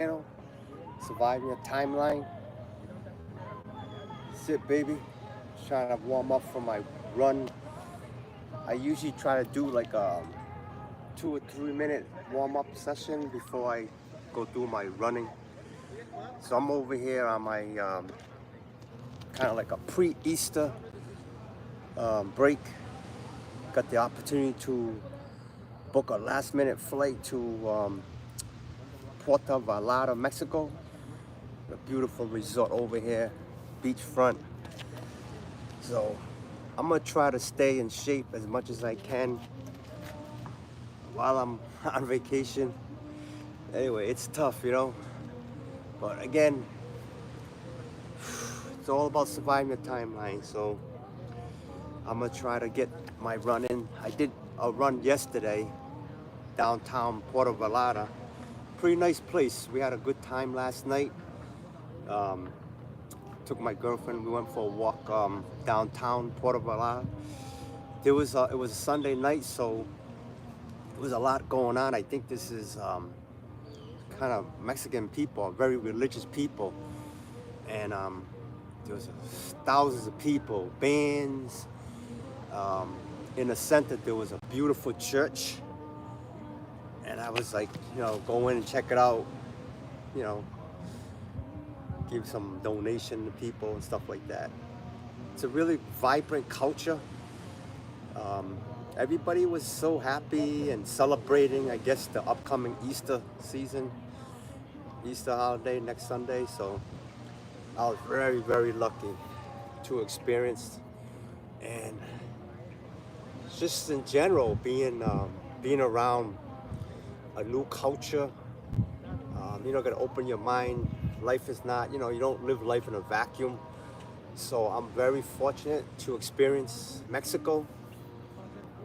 channel, surviving your timeline. Sit, baby. Just trying to warm up for my run. I usually try to do like a 2 or 3 minute warm up session before I go do my running. So I'm over here on my kind of like a pre-Easter break. Got the opportunity to book a last-minute flight to Puerto Vallarta, Mexico. A beautiful resort over here, beachfront. So I'm gonna try to stay in shape as much as I can while I'm on vacation. Anyway, it's tough, you know. But again, it's all about surviving the timeline. So I'm gonna try to get my run in. I did a run yesterday downtown Puerto Vallarta. Pretty nice place. We had a good time last night. Took my girlfriend. We went for a walk downtown Puerto Vallarta. It was a Sunday night, so there was a lot going on. I think this is kind of Mexican people, very religious people, and there was thousands of people, bands. In the center, there was a beautiful church, and I was like, go in and check it out, you know, give some donation to people and stuff like that. It's a really vibrant culture. Everybody was so happy and celebrating, I guess, the upcoming Easter season, Easter holiday next Sunday. So I was very, very lucky to experience, and just in general, being around a new culture. Gotta open your mind. Life is not, you don't live life in a vacuum. So I'm very fortunate to experience Mexico.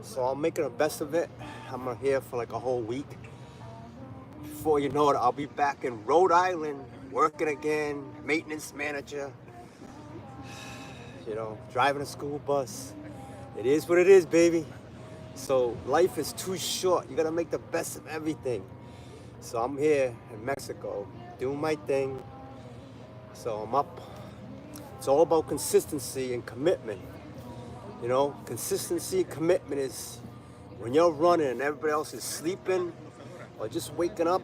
So I'm making the best of it. I'm here for like a whole week. Before you know it, I'll be back in Rhode Island, working again, maintenance manager, driving a school bus. It is what it is, baby. So life is too short. You gotta make the best of everything. So I'm here in Mexico, doing my thing. So I'm up. It's all about consistency and commitment. Consistency, commitment is when you're running and everybody else is sleeping or just waking up.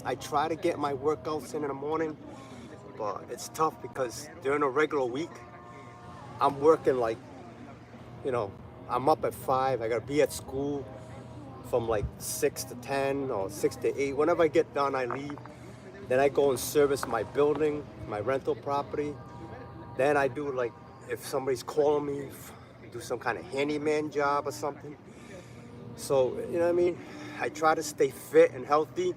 I try to get my workouts in the morning, but it's tough because during a regular week, I'm working like, I'm up at 5. I gotta be at school from like 6 to 10 or 6 to 8. Whenever I get done, I leave. Then I go and service my building, my rental property. Then I do, like, if somebody's calling me, do some kind of handyman job or something. So, you know what I mean? I try to stay fit and healthy.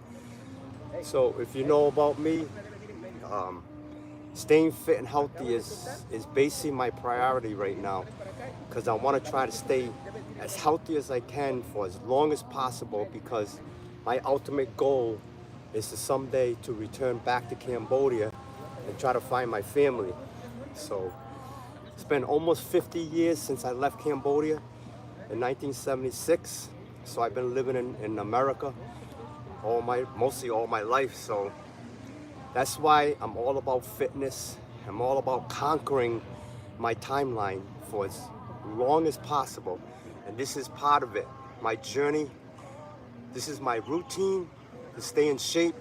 So if you know about me, staying fit and healthy is basically my priority right now, because I want to try to stay as healthy as I can for as long as possible, because my ultimate goal is to someday to return back to Cambodia and try to find my family. So it's been almost 50 years since I left Cambodia in 1976. So I've been living in America mostly all my life. So that's why I'm all about fitness. I'm all about conquering my timeline for as long as possible. And this is part of it, my journey. This is my routine to stay in shape.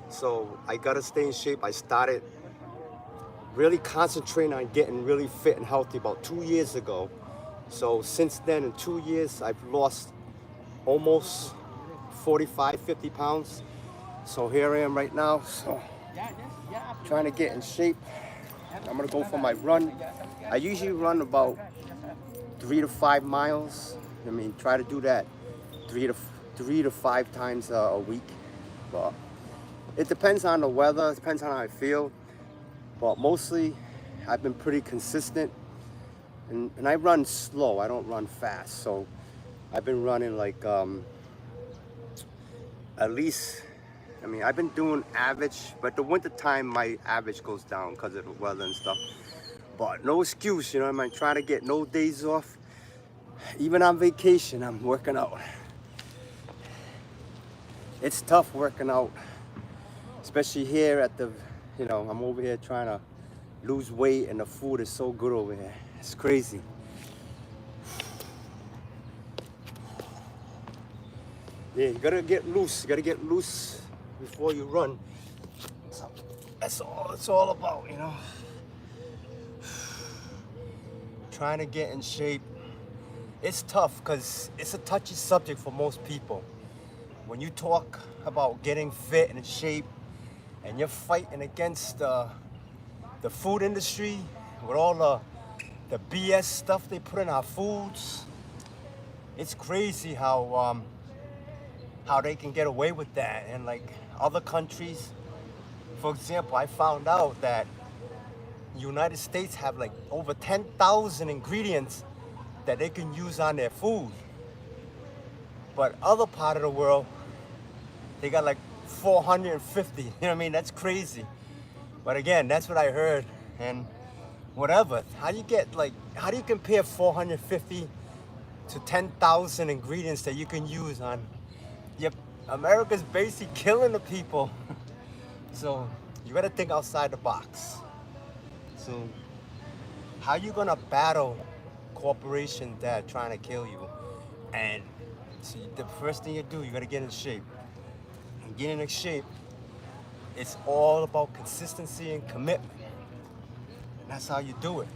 So I gotta stay in shape. I started really concentrating on getting really fit and healthy about 2 years ago. So since then, in 2 years, I've lost almost 45, 50 pounds. So here I am right now, so trying to get in shape. I'm gonna go for my run. I usually run about 3 to 5 miles. Try to do that 3 to 5 times a week. But it depends on the weather, it depends on how I feel. But mostly, I've been pretty consistent. And I run slow, I don't run fast. So I've been running like at least, I've been doing average, but the winter time my average goes down because of the weather and stuff. But no excuse, I'm trying to get no days off. Even on vacation, I'm working out. It's tough working out especially here at the, I'm over here trying to lose weight and the food is so good over here. It's crazy. Yeah, you gotta get loose. You gotta get loose before you run. So that's all it's all about, Trying to get in shape. It's tough because it's a touchy subject for most people. When you talk about getting fit and in shape and you're fighting against the food industry with all the BS stuff they put in our foods, it's crazy how they can get away with that. And like other countries, for example, I found out that the United States have like over 10,000 ingredients that they can use on their food. But other part of the world, they got like 450. You know what I mean? That's crazy. But again, that's what I heard. And whatever. How do you compare 450 to 10,000 ingredients that you can use on? Yep, America's basically killing the people. So you gotta think outside the box. So how you gonna battle corporations that are trying to kill you? And so the first thing you do, you gotta get in shape. And getting in shape, it's all about consistency and commitment. And that's how you do it,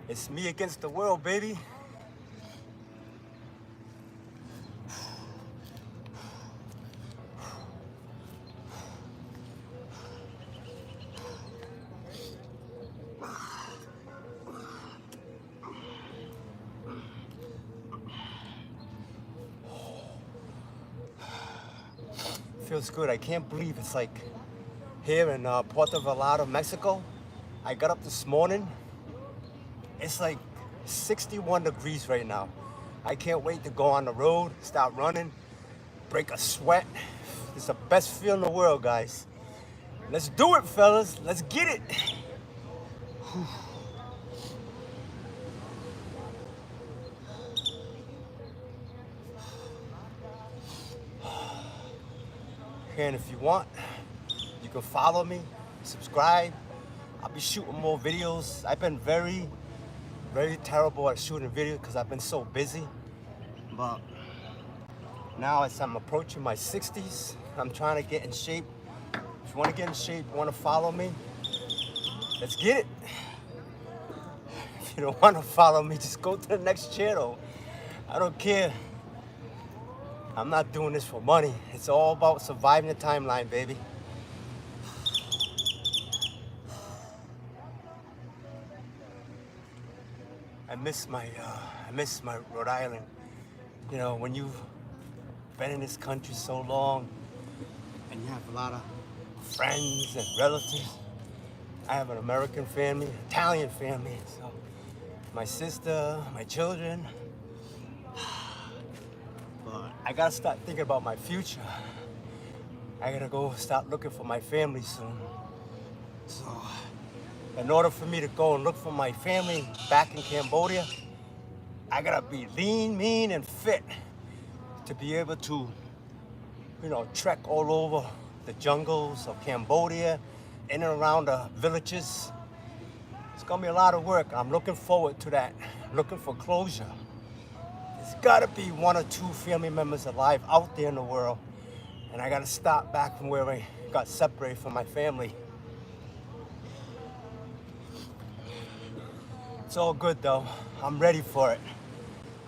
It's me against the world, baby. Feels good. I can't believe it's like here in Puerto Vallarta, Mexico. I got up this morning. It's like 61 degrees right now. I can't wait to go on the road, start running, break a sweat. It's the best feeling in the world, guys. Let's do it, fellas. Let's get it. And if you want, you can follow me, subscribe. I'll be shooting more videos. I've been very, very terrible at shooting videos because I've been so busy. But now as I'm approaching my 60s, I'm trying to get in shape. If you want to get in shape, you want to follow me, let's get it. If you don't want to follow me, just go to the next channel. I don't care. I'm not doing this for money. It's all about surviving the timeline, baby. I miss my Rhode Island. When you've been in this country so long and you have a lot of friends and relatives. I have an American family, Italian family, so my sister, my children. But I gotta start thinking about my future. I gotta go start looking for my family soon. So, in order for me to go and look for my family back in Cambodia, I gotta be lean, mean, and fit to be able to, trek all over the jungles of Cambodia, in and around the villages. It's gonna be a lot of work. I'm looking forward to that, looking for closure. There's gotta be one or two family members alive out there in the world, and I gotta start back from where I got separated from my family. It's all good though. I'm ready for it.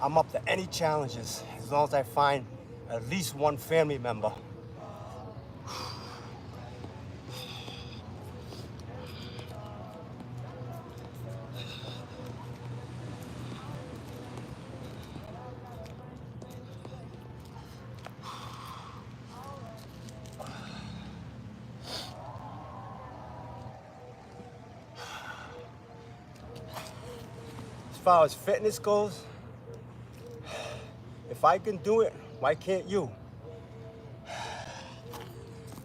I'm up to any challenges as long as I find at least one family member. As far as fitness goes, if I can do it, why can't you?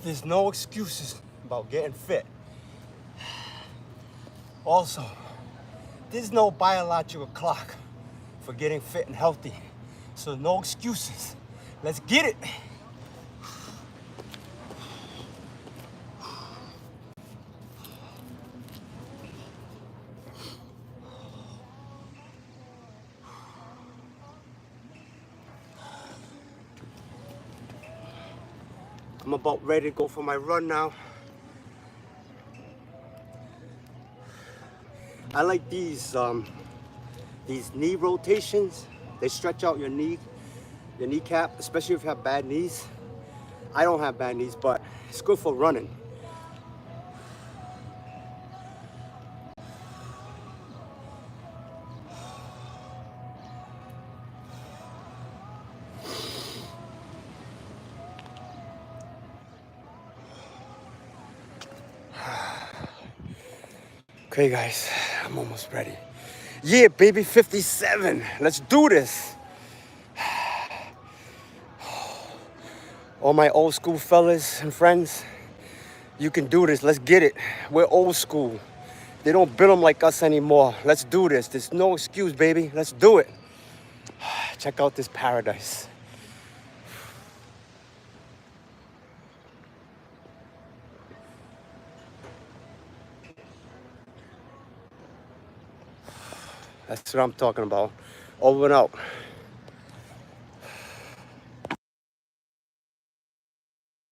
There's no excuses about getting fit. Also, there's no biological clock for getting fit and healthy. So no excuses. Let's get it. I'm about ready to go for my run now. I like these knee rotations. They stretch out your kneecap, especially if you have bad knees. I don't have bad knees, but it's good for running. Okay, guys, I'm almost ready. Yeah, baby, 57. Let's do this. All my old school fellas and friends, you can do this. Let's get it. We're old school. They don't build them like us anymore. Let's do this. There's no excuse, baby. Let's do it. Check out this paradise. That's what I'm talking about. Over and out.